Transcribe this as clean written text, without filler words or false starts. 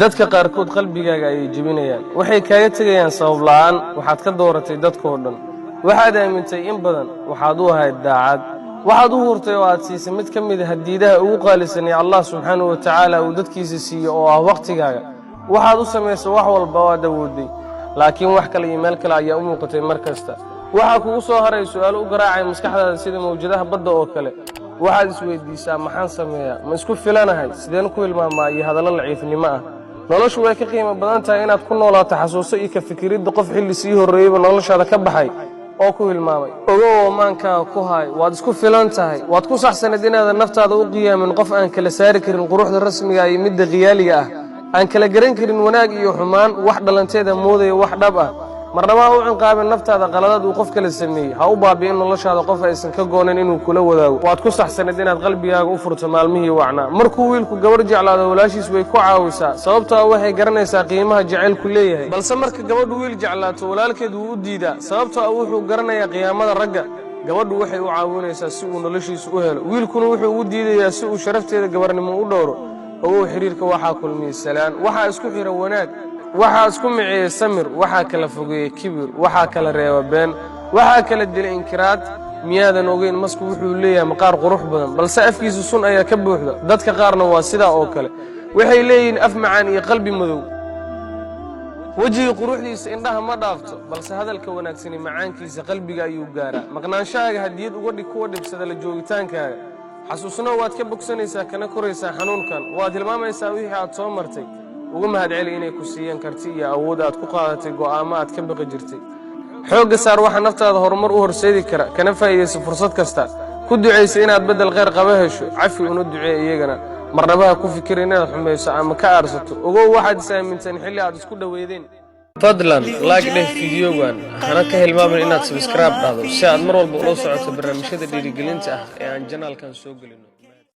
dadka qaarkood qalbigaaga ay jibinayaan waxay kaaga tagayaan sabab la'aan waxaad ka dooratay dadkoo dhan waxaad aamintay in badan waxaad u ahayd daacad waxaad u hurtay oo aad siisay mid ka mid ah hadiidaha ugu qaalisan ee Allah subhanahu wa ta'ala uu dadkiisa siiyo oo ah waqtigaaga waxaad u samaysay wax walba oo aad awooday laakiin wax kale iyo meel kale ayaa u muuqatay markasta waxa kugu soo haray su'aalo u garaacay maskaxdaada sida mawjadaha badda oo kale waxaad isweydiisaa maxaan sameeyaa ma isku filanahay sideen ku hilmaamaa iyo hadallo laciifnimo ah noloshu way ka qiimo badan tahay inaad ku noolaato xasuuso iyo ka fikiridda qof xilli sii horeeyay noloshaada ka baxay oo ku hilmaamay ogow maankaaga ku hay waad isku filan tahay waad ku saxsanayd inaad naftaada u qiyaamin qof aan kala saari karin quruxda rasmiga ah iyo midda qiyaaliga ah aan kala garan karin wanaag iyo xumaan wax dhalanteeda moodaya wax dhab ah marnaba u cinqaabin naftaada qaladad uu qof kala sameeyay ha u baabi'in noloshaada qof aysan ka goonin inuu kula wadaago waad ku saxsanayd inaad qalbigaaga u furto maalmihii wacnaa markuu wiilku gabar jeclaado walaashiis way ku caawisaa sababtoo waxay garanaysaa qiimaha jacaylku leeyahay balse marka gabadhu wiil jeclaato walaalkeed wuu u diidaa sababtoo wuxuu garanayaa qiyaamada ragga gabadhu waxay u caawinaysaa si uu noloshiisa u helo wiilkuna wuxuu u diidayaa si uu sharafteeda gabarnimo u dhowro oo xiriirka waxa kulmiyay salaan waxa isku xira wanaag waxa isku miciyay samir waxa kala fogeeyay kibir waxa kala reeba been waxa kala dilay inkiraad miyaadan ogeyn masku wuxuu leeyahay maqaar qurux badan balse afkiisu sun ayaa ka buuxda dadka qaarna waa sida oo kale waxay leeyihiin af macaan iyo qalbi madow wajiga quruxdiisa indhaha ma dhaafto balse hadalka wanaagsan macaankiisa qalbiga ayuu gaaraa maqnaanshaaga hadiyad uga dhig kuwa dhibsada la joogitaankaaga xasuusna waad ka bogsanaysaa kana koraysaa xanuunkan waad hilmaamaysaa wixii aad soo martay ugu mahadceli inay ku siiyeen karti iyo awood aad ku qaadatay go'aamo aad ka baqi jirtay xoogga saar waxa naftaada horumar u horseedi kara kana faa'iideyso fursad kasta ku duceyso inaad bedel khayr qaba hesho cafi una ducee iyagana marnaba ku fikir inaad xumayso ama ka aarsato ogow waxaad isaamintaan xilli aad isku dhaweedeen fadlan like dheh fiidiyogan hana ka hilmaamin inaad subscribe dhahdo si aad mar walba ula socoto barnaamijyada dhiirigelinta ah ee aan channelkan soo gelino